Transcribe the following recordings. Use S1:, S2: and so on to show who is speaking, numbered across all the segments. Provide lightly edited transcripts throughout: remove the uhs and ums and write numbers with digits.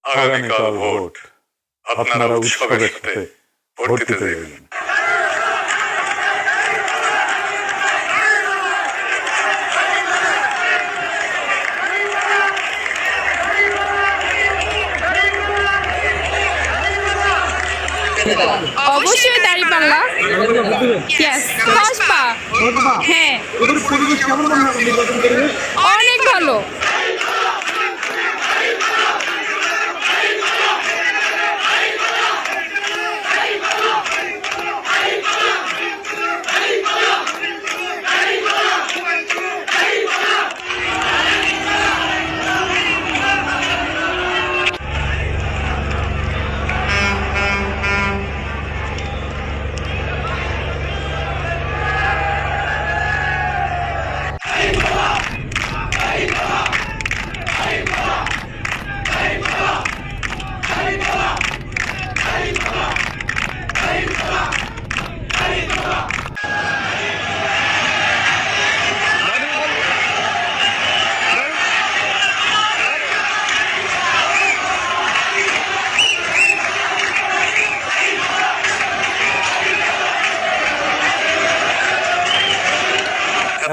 S1: আগামীকাল ভোট, আপনারা উৎসবের সাথে ভোট দিতে যাবেন।
S2: অবশ্যই দাঁড়িপাল্লা। ইয়েস, কসবা। হ্যাঁ, অনেক ভালো।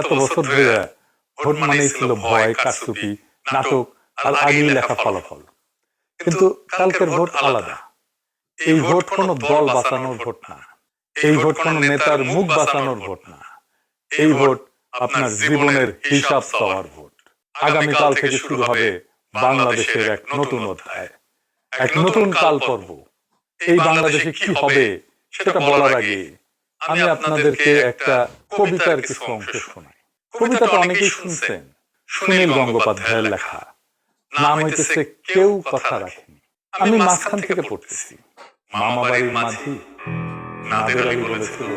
S1: এত বছর ধরে ভোট মানেই ছিল ভয়, কারচুপি, নাটক আর আগেই লেখা ফলাফল। কিন্তু কালকের ভোট আলাদা। এই ভোট কোনো দল বাঁচানোর ভোট না, এই ভোট কোনো নেতার মুখ বাঁচানোর ভোট না, এই ভোট আপনার জীবনের হিসাব চাওয়ার ভোট। আগামীকাল থেকে শুরু হবে বাংলাদেশের এক নতুন অধ্যায়, এক নতুন কাল পর্ব। এই বাংলাদেশে কি হবে সেটা বলার আগে আমি আপনাদেরকে একটা কবিতার কিছু অংশ শোনাই। কবিতাটা অনেকেই শুনছেন, সুনীল গঙ্গোপাধ্যায়ের লেখা। নাম হইতেছে কেউ কথা রাখেনি। আমি মাঝখান থেকে পড়তেছি। মামা বাড়ির মাঝি নাদের আলী বলেছিল,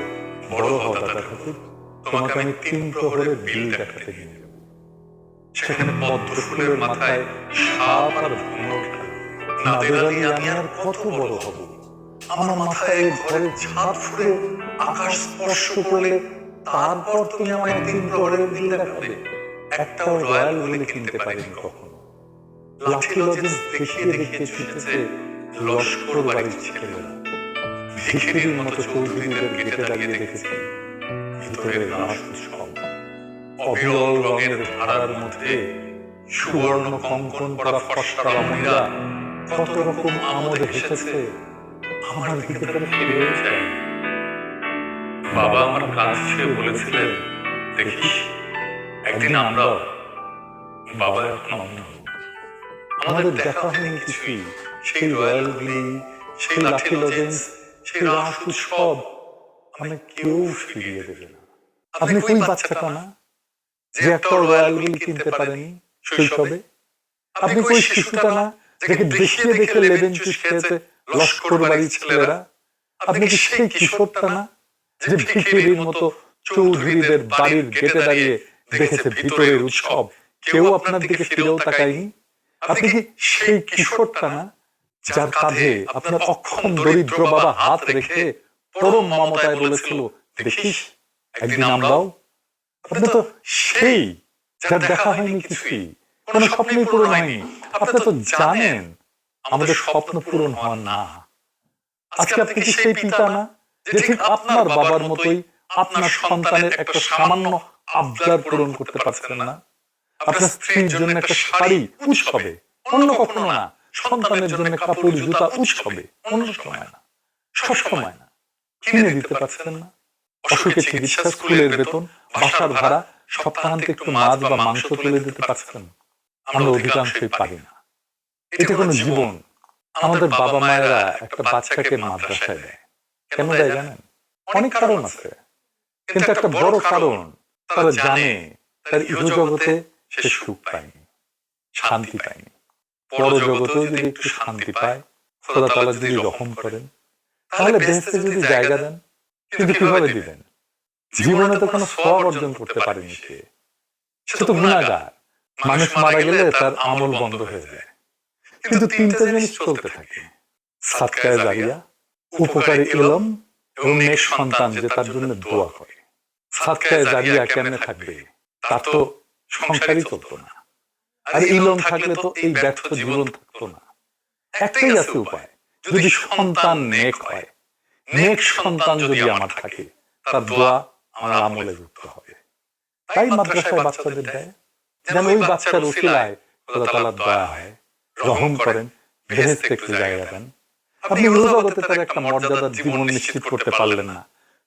S1: বড় হও দাদা ঠাকুর, তোমাকে আমি 3 প্রহরের বিল দেখাতে নিয়ে যাব। সেখানে পদ্ম ফুলের মাথায় সাপ আর ভ্রমর খেলা। নাদের আলী, আমি আর কত বড় হব? আমার মাথায় ঘরের ছাদ ফুলে আকাশ স্পর্শ করলে তারপর তুমি আমায় 3 প্রহরের বিল দেখাবে। একটাও রয়্যাল বলে কিনতে পারিনি কখনো। লাঠি লজেন্স দেখিয়ে দেখিয়ে ছুটেছে লস্কর বাড়ির ছেলেরা। ভিখিরির মতো চৌধুরীদের গেটে দাঁড়িয়ে দেখেছি ভিতরে রাস উৎসব। অবিরল রঙের ধারার মধ্যে সুবর্ণ কঙ্কন করা ফর্সা রমণীরা কত রকম আমোদে হেসেছে। আমার দিকে তারা ফিরে যায়। বাবা আমার কাজ ছুঁয়ে বলেছিলেন, দেখিস একদিন আমরাও। বাবা এখন অন্য। আমাদের দেখা হয়নি কিছুই। সেই রয়্যাল বিলি, সেই লাঠি লজেন্স, সেই রাস উৎসব আমি কেউ ফিরিয়ে দেবে না। আপনি কই বাচ্চাটা না যে একটা রয়্যাল বিলি কিনতে পারেনি শৈশবে? আপনি কই শিশুটা না যাকে দেখিয়ে দেখে লেবেন চুষ খেয়েছে লস্কর বাড়ির ছেলেরা? আপনি কি সেই কিশোরটা না যে ভিখিরির মতো চৌধুরীদের বাড়ির গেটে দাঁড়িয়ে দেখেছে ভিতরের উৎসব, কেউ আপনার দিকে ফিরেও তাকায়নি? আপনি কি সেই কিশোরটা না যার কাঁধে আপনার অক্ষম দরিদ্র বাবা হাত রেখে পরম মমতায় বলেছিল, দেখিস একদিন আমরাও? আপনি তো সেই যার দেখা হয়নি কিছুই, কোন স্বপ্নই পূরণ হয়নি। আপনি তো জানেন আমাদের স্বপ্ন পূরণ হওয়া না। আজকে আপনি কি সেই পিতা না যে ঠিক আপনার বাবার মতোই আপনার সন্তানের একটা সামান্য আবদার পূরণ করতে পারছেন না? আপনার স্ত্রীর জন্য একটা শাড়ি উৎসবে, অন্য কখনো না। সন্তানের জন্য কাপড় জুতা উৎসবে, অন্য সময় না, সব সময় না। কিনে দিতে পারছেন না। অসুখে চিকিৎসা, স্কুলের বেতন, বাসার ভাড়া, সপ্তাহান্তে একটু মাছ বা মাংস তুলে দিতে পারছেন। আমরা অধিকাংশই পারি না। এটা কোনো জীবন। আমাদের বাবা মায়েরা একটা বাচ্চাকে মাদ্রাসায় দেয়। কেন দেয় জানেন? অনেক কারণ আছে, কিন্তু একটা বড় কারণ, তারা জানে তার ইহজগতে সে সুখ পায়নি, শান্তি পায়নি। পরজগতেও যদি একটু শান্তি পায়, খোদা তাআলা যদি রহম করেন, তাহলে বেহেশতে যদি জায়গা দেন। কিন্তু কিভাবে দিবেন? জীবনে তো কোনো সওয়াব অর্জন করতে পারেনি সে, সে তো গুনাহগার। মানুষ মারা গেলে তার আমল বন্ধ হয়ে যায়, কিন্তু 3টা জিনিস চলতে থাকে: সাদকায়ে জারিয়া, উপকারী ইলম এবং নেক সন্তান যে তার জন্য দোয়া করে। সাদকায়ে জারিয়া কেমনে থাকবে? তার তো সংসারই চলতো না। আর ইলম থাকলে তো এই ব্যর্থ জীবন থাকতো না। একটাই আছে উপায়, যদি সন্তান নেক হয়, নেক সন্তান যদি আমার থাকে, তার দোয়া আমার আমলে যুক্ত হবে। তাই মাদ্রাসায় বাচ্চাদের দেয়, যেন ওই বাচ্চার উসিলায় খোদা তাআলার দয়া হয়, রহম করেন, বেহেশতে একটু জায়গা দেন। আপনি এই জগতে তার একটা মর্যাদার জীবন নিশ্চিত করতে পারলেন না,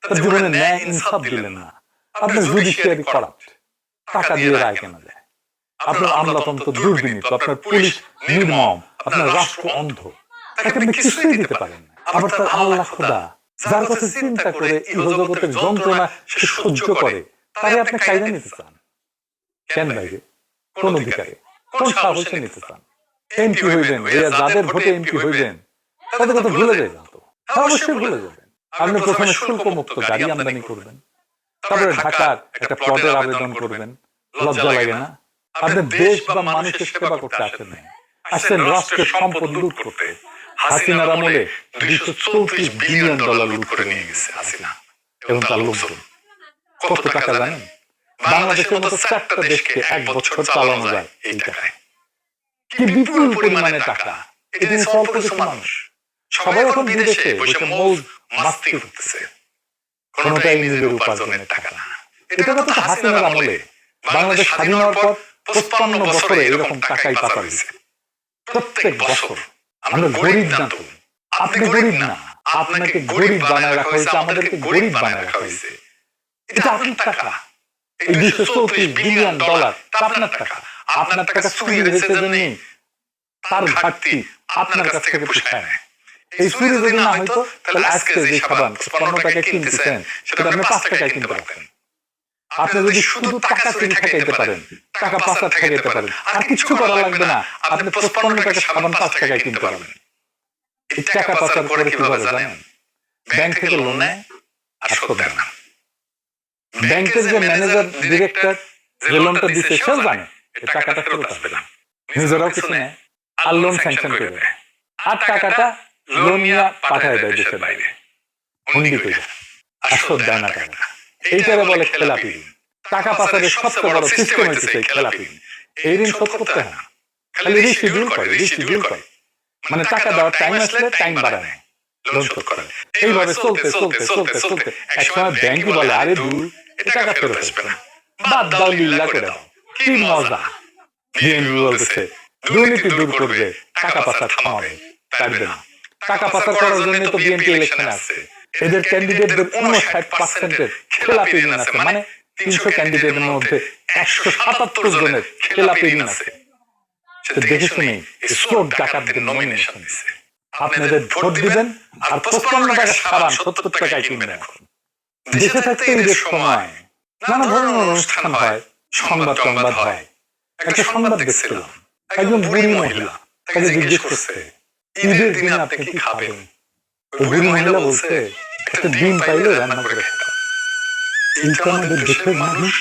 S1: তার জীবনে ন্যায় ইনসাফ দিলেন না, আপনার জুডিশিয়ারি করাপ্ট, টাকা দিয়ে রায় কেনা যায়, আপনার আমলাতন্ত্র দুর্বিনীত, আপনার পুলিশ নির্মম, আপনার রাষ্ট্র অন্ধ, তাকে আপনি কিছুই দিতে পারেন না। আবার তার আল্লাহ খোদা, যার কথা চিন্তা করে ইহজগতের যন্ত্রণা সে সহ্য করে, তারে আপনি কায়দা নিতে চান কেন? বাইরে কোন অধিকারে, কোন সাহসে নিতে চান? এমপি হইবেন, যাদের ভোটে এমপি হইবেন তাদের কথা ভুলে যাবেন তো? অবশ্যই ভুলে যাবেন। আপনি প্রথমে শুল্ক মুক্ত গাড়ি আমদানি করবেন, তারপরে ঢাকার একটা প্লটের আবেদন করবেন। লজ্জা লাগে না? আপনি দেশ বা মানুষের সেবা করতে আসেন নাই, আসছেন রাষ্ট্রের সম্পদ লুট করতে। হাসিনার আমলে $234 বিলিয়ন লুট করে নিয়ে গেছে হাসিনা এবং তার লোকজন। কত টাকা জানেন? বাংলাদেশের মতো 4টা দেশকে এক বছর চালানো যায় এই টাকায়। কি বিপুল পরিমাণে টাকা! এটা নিয়ে অল্প কিছু মানুষ, সবাই এখন বিদেশে বসে মৌজ মাস্তি করতেছে। কোনটাই নিজের উপার্জনের টাকা না। এটা তো হাসিনার আমলে বাংলাদেশ স্বাধীন হওয়ার পর 55 বছরে এরকম টাকাই পাচার হয়েছে। প্রত্যেক বছর। আমরা গরিব না তো, আপনি গরিব না, আপনাকে গরিব বানায় রাখা হয়েছে, আমাদেরকে গরিব বানায় রাখা হয়েছে। এটা আপনার টাকা, এই $234 বিলিয়ন তা আপনার টাকা। আপনার টাকা চুরি হয়েছে জন্যই তার ঘাটতি আপনার কাছ থেকে পুষায় নেয়। এই চুরি যদি না হইতো তাহলে আজকে যে সাবান 55 টাকায় কিনতেছেন সেটা আপনি 5 টাকায় কিনতে পারতেন। আপনি যদি শুধু টাকা চুরি ঠেকাইতে পারেন, টাকা পাচার ঠেকাইতে পারেন, আর কিছু করা লাগবে না, আপনি 55 টাকা সাবান 5 টাকায় কিনতে পারবেন। এই টাকা পাচার করে কিভাবে জানেন? ব্যাংক থেকে লোন নেয় আর শোধ দেয় না। ব্যাংকের যে ম্যানেজার ডিরেক্টর যে লোনটা দিচ্ছে সেও জানে এই টাকাটা ফেরত আসবে না, নিজেরাও কিছু নেয় আর লোন স্যাংশন করে দেয়, আর টাকাটা লোন নিয়ে পাঠায় দেয় দেশের বাইরে হুন্ডি করে, আর শোধ দেয় না টাকাটা। এইটারে বলে খেলাপি ঋণ। টাকা পাচারের সবচেয়ে বড় সিস্টেম হচ্ছে খেলাপি ঋণ। এই ঋণ শোধ করতে হয় না, খালি রিশিডিউল করে, মানে টাকা দেওয়ার টাইম আসলে টাইম বাড়ায় নেয়, লোন শোধ করে। এইভাবে চলতে চলতে চলতে চলতে একসময় ব্যাংকই বলে, আরে দূর, এটা টাকা ফেরত আসবে না, বাদ দাও, লিল্লা করে দাও। কি মজা! বিএনপি বলতেছে দুর্নীতি দূর করবে, টাকা পাচার থামাবে, পারবে না। টাকা পাচার করার জন্য তো বিএনপি ইলেকশনে আসছে। এদের ক্যান্ডিডেটদের 59% খেলাপি ঋণ আছে, মানে 300 ক্যান্ডিডেটের মধ্যে 177 জনের খেলাপি ঋণ আছে। সেটা দেখে শুনে স্পোর্ট ডাকাতদের নমিনেশন দিছে। আপনাদের ভোট দিবেন আর 55 টাকা সাবান 70 টাকায় কিনবেন। এখন দেশে থাকতে ঈদের সময় নানা ধরনের অনুষ্ঠান হয়, সংবাদ হয়। একটা সংবাদ দেখছিলাম, একজন বুড়ি মহিলা তাকে জিজ্ঞেস করছে, ঈদের দিনে আপনি কি খাবেন? ওই বুড়ি মহিলা বলছে, একটা ডিম পাইলে রান্না করে খেতাম। এইটা আমাদের দেশের মানুষ,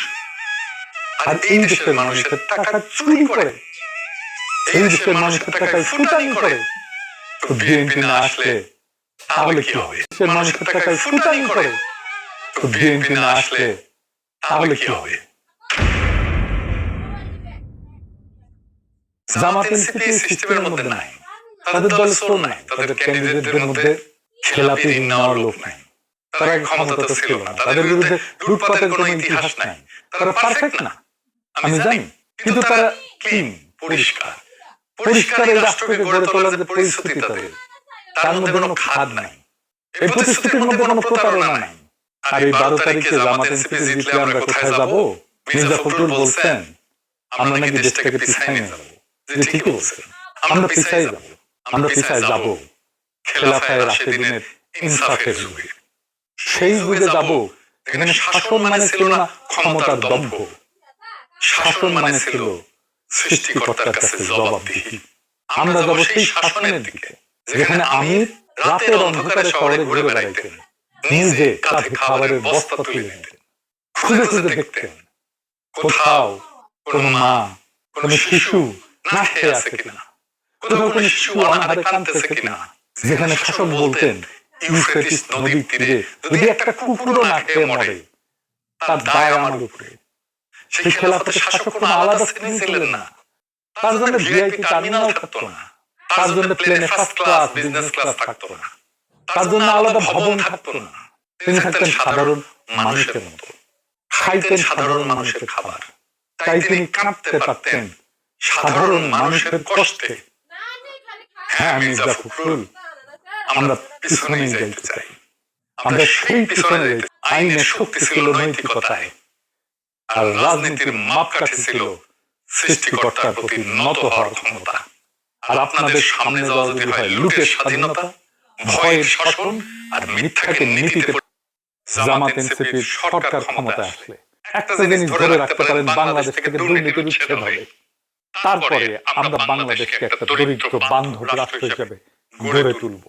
S1: আর এই দেশের মানুষের টাকা চুরি করে, এই দেশের মানুষের টাকায় ফুটানি করে। তো বিএনপি না আসলে তাহলে কি হবে? দেশের মানুষের টাকায় ফুটানি করে, তো বিএনপি না আসলে তাহলে কি হবে? জামাত এনসিপি সিস্টেমের মধ্যে নাই, তাদের দলে স্টোর নাই, তাদের ক্যান্ডিডেটদের মধ্যে খেলাপি ঋণ নেওয়ার লোক নাই, তারা ক্ষমতাতে ছিল না, তাদের বিরুদ্ধে লুটপাটের কোনো ইতিহাস নাই, তারা পারফেক্ট না আমি জানি, কিন্তু তারা ক্লিন, পরিষ্কার এই রাষ্ট্রকে গড়ে তোলার যে পরিস্থিতি তাদের, তার মধ্যে কোনো খাদ নাই, এই প্রতিশ্রুতির মধ্যে কোনো প্রতারণা নাই। আর এই 12 তারিখে জামাত এনসিপি জিতলে আমরা কোথায় যাব? মির্জা ফখরুল বলছেন আমরা নাকি দেশটাকে পিছাই নিয়ে যাবো। ঠিকই বলছেন, আমরা পিছায় যাব খেলাফায়ে রাশেদিনের ইনসাফের যুগে। সেই যুগে যাব এখানে শাসন মানে ছিল না ক্ষমতার দম্ভ, শাসন মানে ছিল সৃষ্টিকর্তার কাছে জবাবদিহি। আমরা যাব সেই শাসনের দিকে যেখানে আমির রাতের অন্ধকারে শহরে ঘুরে বেড়াইতেন, নিজে কাঁধে খাবারের বস্তা তুলে নিতেন, খুঁজে খুঁজে দেখতেন কোথাও কোনো মা, কোনো শিশু না খেয়ে আছে কিনা, কোথাও কোনো শিশু অনাহারে কাঁদতেছে কিনা। যেখানে শাসক বলতেন ইউফ্রেটিস নদীর তীরে যদি একটা কুকুরও না খেয়ে মরে তার দায় আমার উপরে। সেই খেলাফতে শাসক কোনো আলাদা শ্রেণী ছিলেন না, তার জন্য ভিআইপি টার্মিনাল থাকতো না, তার জন্য প্লেনে ফার্স্ট ক্লাস বিজনেস ক্লাস থাকতো না, তার জন্য আলাদা ভবন থাকতো না। তিনি থাকতেন সাধারণ মানুষের মতো, খাইতেন সাধারণ মানুষের খাবার। তাই তিনি কাঁদতে পারতেন সাধারণ মানুষের কষ্টে। হ্যাঁ মির্জা ফখরুল, আমরা পিছনেই যাইতে চাই, আমরা সেই পিছনে যাইতে। আইনের শক্তি ছিল নৈতিকতায়, আর রাজনীতির মাপকাঠি ছিল সৃষ্টিকর্তার প্রতি নত হওয়ার ক্ষমতা। আর আপনাদের সামনে যাওয়া যদি হয় লুটের স্বাধীনতা, ভয়ের শাসন আর মিথ্যাকে নীতিতে, জামাত এনসিপির সরকার ক্ষমতায় আসলে একটা জিনিস ধরে রাখতে পারেন, বাংলাদেশ থেকে দুর্নীতির উচ্ছেদ হবে। তারপরে আমরা বাংলাদেশকে একটা দরিদ্র বান্ধব রাষ্ট্র হিসেবে গড়ে তুলব।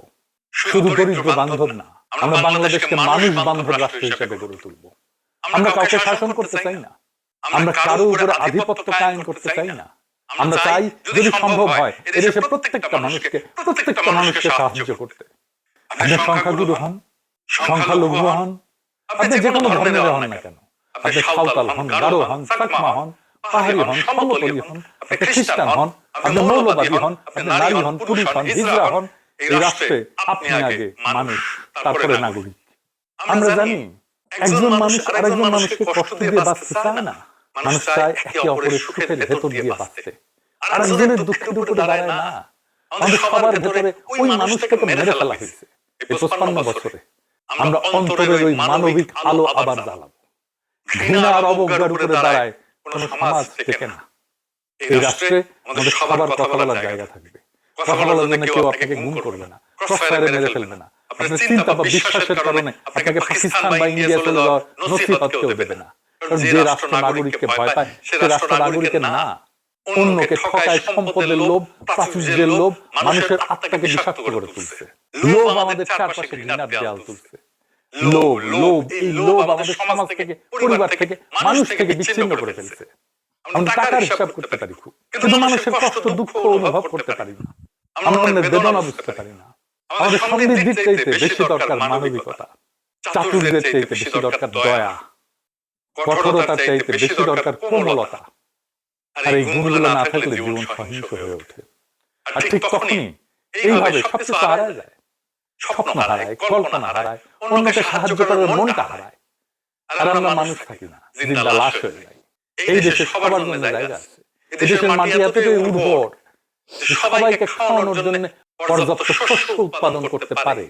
S1: শুধু দরিদ্র বান্ধব না, আমরা বাংলাদেশকে মানুষ বান্ধব রাষ্ট্র হিসেবে গড়ে তুলব। আমরা কাউকে শাসন করতে চাই না, আমরা কারো উপরে আধিপত্য কায়েম করতে চাই না। আমরা চাই যদি সম্ভব হয় এদেশে প্রত্যেকটা মানুষকে সাহায্য করতে। আপনি সংখ্যাগুরু হন, সংখ্যালঘু হন, আপনি যে কোনো ধর্মের হন না কেন, আপনি সাঁওতাল হন, গারো হন, চাকমা হন, পাহাড়ি হন, সমতলী হন, আপনি খ্রিস্টান হন, আপনি মৌলবাদী হন, আপনি নারী হন, পুরুষ হন, হিজড়া হন, এই রাষ্ট্রে আপনি আগে মানুষ, তারপরে নাগরিক। আমরা জানি একজন মানুষ আরেকজন মানুষকে কষ্ট দিয়ে বাঁচতে চায় না, মানুষ চায় একে অপরের সুখের ভেতর দিয়ে বাঁচতে, আরেকজনের দুঃখের উপরে দাঁড়ায় না। আমাদের সবার ভেতরে ওই মানুষটাকে মেরে ফেলা হয়েছে। এই 55 বছরে আমরা অন্তরের ওই মানবিক আলো আবার জ্বালাবো। ঘৃণা আর অবজ্ঞার উপরে দাঁড়ায় কোন সমাজ টেকে না। এই রাষ্ট্রে আমাদের সবার কথা বলার জায়গা থাকবে, কথা বলার জন্য কেউ আপনাকে গুম করবে না, ক্রসফায়ারে মেরে ফেলবে না। আপনার চিন্তা বা বিশ্বাসের কারণে আপনাকে পাকিস্তান বা ইন্ডিয়া চলে যাওয়ার নসিহত কেউ দেবে না। কারণ যে রাষ্ট্র নাগরিককে ভয় পায় সে রাষ্ট্র নাগরিকের না। অন্যকে ঠকায়, সম্পদের লোভ, প্রাচুর্যের লোভ মানুষের আত্মাকে বিষাক্ত করে তুলছে। লোভ আমাদের চারপাশে ঘৃণার দেয়াল তুলছে। লোভ লোভ এই লোভ আমাদের সমাজ থেকে, পরিবার থেকে, মানুষ থেকে বিচ্ছিন্ন করে ফেলছে। আমরা টাকার হিসাব করতে পারি খুব, কিন্তু মানুষের কষ্ট দুঃখ অনুভব করতে পারি না। আমরা অন্যের বেদনা বুঝতে পারি না। আমাদের সমৃদ্ধির চাইতে বেশি দরকার মানবিকতা, চাতুর্যের চাইতে বেশি দরকার দয়া, কঠোরতার চাইতে বেশি দরকার কোমলতা। আর এই গুণগুলো না থাকলে জীবন সহিংস হয়ে ওঠে। আর ঠিক তখনই এইভাবে সবকিছু হারায় যায়, স্বপ্ন হারায়, কল্পনা হারায়, অন্যকে সাহায্য করার মনটা হারায়। আর আমরা মানুষ থাকি না, জিন্দা লাশ হয়ে যাই। এই দেশে সবার জন্য জায়গা আছে, এই দেশের মাটি এতটাই উর্বর সবাইকে খাওয়ানোর জন্য পর্যাপ্ত শস্য উৎপাদন করতে পারে,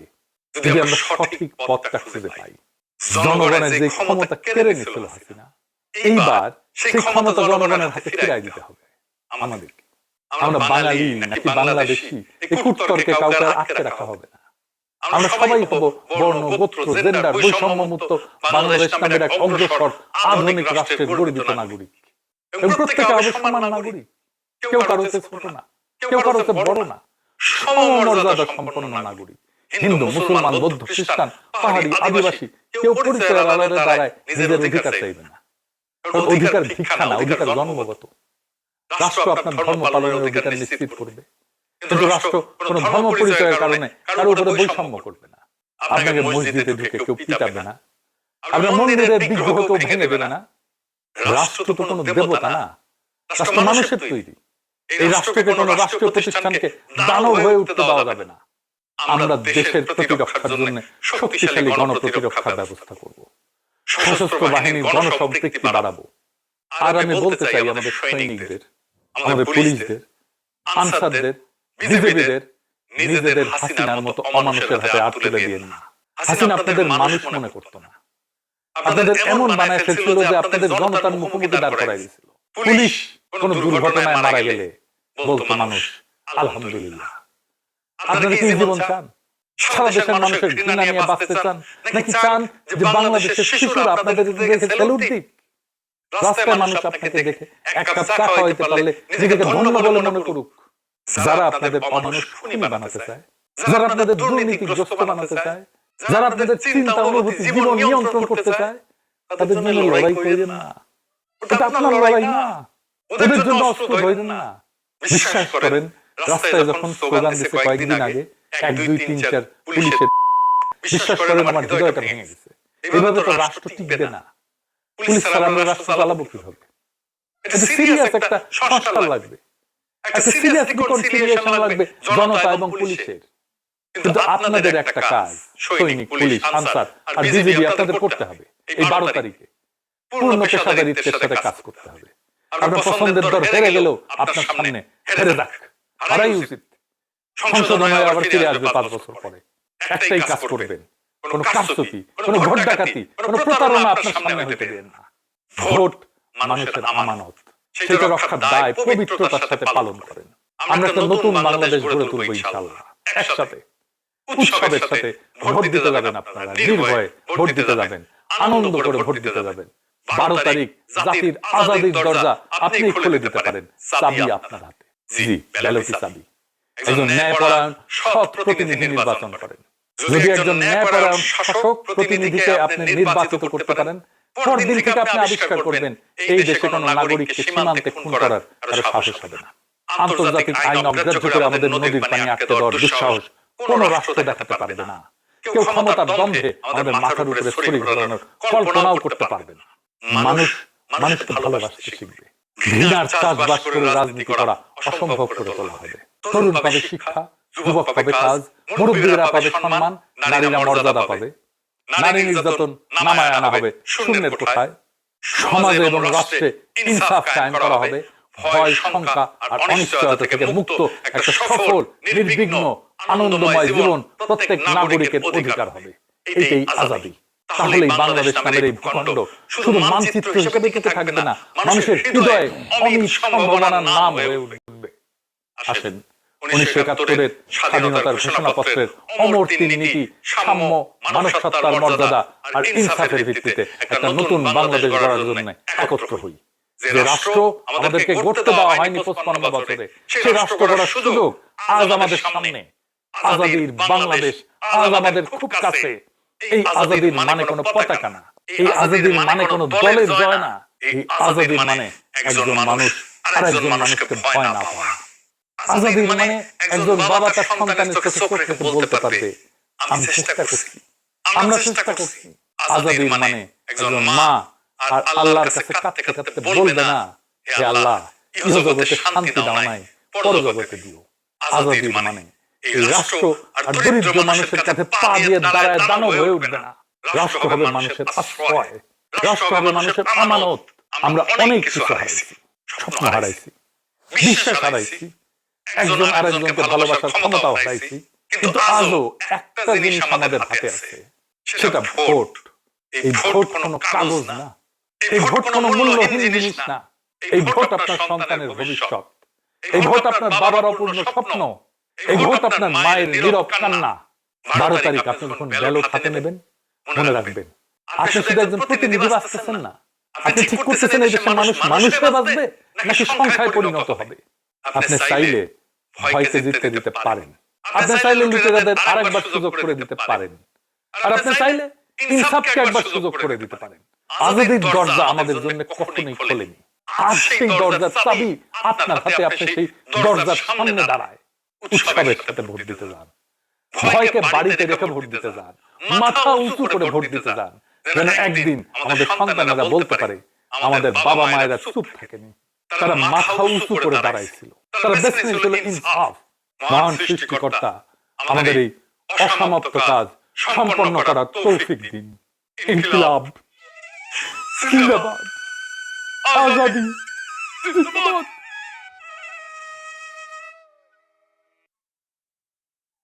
S1: যদি আমরা সঠিক পথটা খুঁজে পাই। জনগণের যে ক্ষমতা কেড়ে নিয়েছিল হাসিনা, এইবার সেই ক্ষমতা জনগণের হাতে ফিরাই দিতে হবে আমাদেরকে। আমরা বাঙালি নাকি বাংলাদেশি এই কুটতর্কে কাউকে আটকে রাখা হবে না। আমরা সবাই হব বর্ণ, গোত্র, জেন্ডার বৈষম্য মুক্ত বাংলাদেশ নামের এক অগ্রসর আধুনিক রাষ্ট্রের গর্বিত নাগরিক। এবং প্রত্যেকে হবে সমান নাগরিক, কেউ কারো চেয়ে ছোট না, কেউ কারো চেয়ে বড় না, সমমর্যাদা সম্পন্ন নাগরিক। হিন্দু, মুসলমান, বৌদ্ধ, খ্রিস্টান, পাহাড়ি, আদিবাসী কেউ পরিচয়ের আড়ালে দাঁড়ায় নিজের অধিকার চাইবে না। কারণ অধিকার ভিক্ষা না, অধিকার জন্মগত। রাষ্ট্র আপনার ধর্ম পালনের অধিকার নিশ্চিত করবে, কিন্তু রাষ্ট্র কোন ধর্ম পরিচয়ের কারণে কারো উপরে বৈষম্য করবে না। আপনাকে মসজিদে ঢুকে কেউ পিটাবে না, আপনার মন্দিরের বিগ্রহ কেউ ভেঙে দেবে না। রাষ্ট্র তো কোনো দেবতা না, রাষ্ট্র মানুষের তৈরি। এই রাষ্ট্রকে কোনো রাষ্ট্রীয় প্রতিষ্ঠানকে দানব হয়ে উঠতে দেওয়া যাবে না। আমরা দেশের প্রতিরক্ষার জন্য শক্তিশালী গণপ্রতিরক্ষার ব্যবস্থা করব, সশস্ত্র বাহিনীর জনসম্পৃক্তি বাড়াবো। আর আমি বলতে চাই আমাদের সৈনিকদের, আমাদের পুলিশদের, আনসারদের, বিজেপিদের, নিজেদের হাসিনার মতো অমানুষের হাতে আর তুলে দিয়ে না। হাসিনা আপনাদের মানুষ মনে করতো না, আপনাদের এমন বানায় ফেলছিল যে আপনাদের জনতার মুখোমুখি দাঁড় করাই দিয়েছিল। পুলিশ কোন দুর্ঘটনায় মারা গেলে বলতো মানুষ আলহামদুলিল্লাহ। আপনারা কি জীবন চান? সারা দেশের মানুষের ঘৃণা নিয়ে বাঁচতে চান, নাকি চান যে বাংলাদেশের শিশুরা আপনাদের দেখে সেলুট দিক, রাস্তায় মানুষ আপনাকে দেখে এক কাপ চা খাওয়াইতে পারলে নিজেকে ধন্য বলে মনে করুক? যারা আপনাদের অমানুষ খুনি বানাতে চায়, যারা আপনাদের দুর্নীতিগ্রস্ত বানাতে চায়, যারা আপনাদের চিন্তা, অনুভূতি, জীবন নিয়ন্ত্রণ করতে চায়, তাদের জন্য লড়াই করেন না। এটা আপনার লড়াই না, ওদের জন্য অস্ত্র ধরেন না। বিশ্বাস করেন, রাস্তায় যখন স্লোগান দিচ্ছে কয়েকদিন আগে 1, 2, 3, 4 পুলিশের, বিশ্বাস করেন আমার হৃদয়টা ভেঙে গেছে। এভাবে তো রাষ্ট্র টিকবে না। পুলিশ ছাড়া আমরা রাষ্ট্র চালাবো কিভাবে? এটা সিরিয়াস একটা সংস্কার লাগবে। একটা সিরিয়াস রিকনসিলিয়েশন লাগবে জনতা এবং পুলিশের। কিন্তু আপনাদের একটা কাজ, সৈনিক, পুলিশ, আনসার আর বিজিবি আপনাদের করতে হবে এই 12 তারিখে পূর্ণ পেশাদারিত্বের সাথে কাজ করতে হবে। আপনার পছন্দের দল হেরে গেলেও আপনার সামনে হেরে যাক, হারাই উচিত। সংশোধন হয়ে আবার ফিরে আসবে 5 বছর পরে। একটাই কাজ করবেন, কোন কারচুপি, কোন ভোট ডাকাতি, কোন প্রতারণা আপনার সামনে হইতে দেন না। ভোট মানুষের আমানত, সেটা রক্ষার দায় পবিত্রতার সাথে পালন করেন। আমরা একটা নতুন বাংলাদেশ গড়ে তুলবো ইনশাআল্লাহ একসাথে। উৎসবের সাথে ভোট দিতে যাবেন, আপনারা নির্ভয়ে ভোট দিতে যাবেন, আনন্দ করে ভোট দিতে যাবেন। 12 তারিখ জাতির আজাদির দরজা আপনি খুলে দিতে পারেন, চাবি আপনার হাতে। জি, ব্যালটই চাবি। একজন ন্যায়পরায়ণ সৎ প্রতিনিধি নির্বাচন করেন। যদি একজন ন্যায়পরায়ণ শাসক প্রতিনিধিকে আপনি নির্বাচিত করতে পারেন, পরদিন থেকে আপনি আবিষ্কার করবেন এই দেশে কোনো নাগরিককে সীমান্তে খুন করার কারো সাহস হবে না। আন্তর্জাতিক আইন অগ্রাহ্য করে আমাদের নদীর পানি আটকে দেওয়ার দুঃসাহস কোন রাষ্ট্র দেখাতে পারবে না। কেউ ক্ষমতার দ্বন্দ্বে আমাদের মাথার উপরে ছড়ি ঘোরানোর কল্পনাও করতে পারবে না। মানুষ মানুষকে ভালোবাসতে শিখবে। ঘৃণার চাষবাস করে রাজনীতি করা অসম্ভব করে তোলা হবে। তরুণ পাবে শিক্ষা, যুবক পাবে কাজ, মুরব্বীরা পাবে সম্মান, নারীরা মর্যাদা পাবে। নারী নির্যাতন নামায় আনা হবে শূন্যের কোঠায়। সমাজে এবং রাষ্ট্রে ইনসাফ কায়েম করা হবে। ভয়, শঙ্কা আর অনিশ্চয়তা থেকে মুক্ত একটা সফল, নির্বিঘ্ন, আনন্দময় জীবন প্রত্যেক নাগরিকের অধিকার হবে। এটাই আজাদী। তাহলেই বাংলাদেশ নামের এই ভূখণ্ড শুধু মানচিত্র হিসেবে টিকে থাকবে না, মানুষের হৃদয়ে অমিত সম্ভাবনার নাম হয়ে উঠবে। আসেন 1971-এর স্বাধীনতার ঘোষণাপত্রের অমর 3 নীতি, সাম্য, মানব সত্তার মর্যাদা আর ইনসাফের ভিত্তিতে একটা নতুন বাংলাদেশ গড়ার জন্য একত্র হই। যে রাষ্ট্র আমাদেরকে গড়তে দেওয়া হয়নি 55 বছরে, সেই রাষ্ট্র গড়ার সুযোগ আজ আমাদের সামনে। আজাদীর বাংলাদেশ আজ আমাদের খুব কাছে। এই আজাদীর মানে কোনো পতাকা না, এই আজাদীর মানে কোনো দলের জয় না। এই আজাদীর মানে একজন মানুষ আরেকজন মানুষকে ভয় না পাওয়া। আজাদীর মানে একজন বাবা তার সন্তানের চোখে চোখ রেখে বলতে পারবে, আমি চেষ্টা করছি, আমরা চেষ্টা করছি। আজাদীর মানে একজন মা আর আল্লাহর কাছে কাঁদতে কাঁদতে বলবে না, হে আল্লাহ, ইহজগতে শান্তি দাও নাই, পরজগতে দিও। আজাদীর মানে এই রাষ্ট্র আর দরিদ্র মানুষের কাছে পা দিয়ে দাঁড়ায় দানব হয়ে উঠবে না। রাষ্ট্র হবে মানুষের আশ্রয়, রাষ্ট্র হবে মানুষের আমানত। আমরা অনেক কিছু হারাইছি, স্বপ্ন হারাইছি, বিশ্বাস হারাইছি, একজন আরেকজনকে ভালোবাসার ক্ষমতাও হারাইছি। কিন্তু আজও একটা জিনিস আমাদের হাতে আছে, সেটা ভোট। এই ভোট কোনো কাগজ না, এই ভোট কোনো মূল্যহীন জিনিস না। এই ভোট আপনার সন্তানের ভবিষ্যৎ, এই ভোট আপনার বাবার অপূর্ণ স্বপ্ন, এই ভোট আপনার মায়ের নীরব কান্না। 12 তারিখ আপনি যখন ব্যালট হাতে নেবেন, মনে রাখবেন আপনি শুধু একজন প্রতিনিধি বাঁচতেছেন না, আপনি ঠিক করতেছেন এই দেশের মানুষ মানুষে বাঁচবে নাকি সংখ্যায় পরিণত হবে। আপনি চাইলে ভয়কে জিততে দিতে পারেন, আপনি চাইলে লুটেরাদের আরেকবার সুযোগ করে দিতে পারেন, আর আপনি চাইলে ইনসাফকে একবার সুযোগ করে দিতে পারেন। আজাদীর দরজা আমাদের জন্য কখনোই খোলেনি। আর সেই দরজার চাবি আপনার হাতে। আপনি সেই দরজার সামনে দাঁড়ায় উৎসবের সাথে ভোট দিতে যান, ভয়কে বাড়িতে রেখে ভোট দিতে যান, মাথা উঁচু করে ভোট দিতে যান, যেন একদিন আমাদের সন্তানেরা বলতে পারে আমাদের বাবা মায়েরা চুপ থাকেনি, তারা মাথা উঁচু করে দাঁড়াইছিল, তারা বেছে নিয়েছিল ইনসাফ। মহান সৃষ্টিকর্তা আমাদের এই অসমাপ্ত কাজ সম্পন্ন করার তৌফিক দিন। ইনকিলাব জিন্দাবাদ, আজাদী জিন্দাবাদ।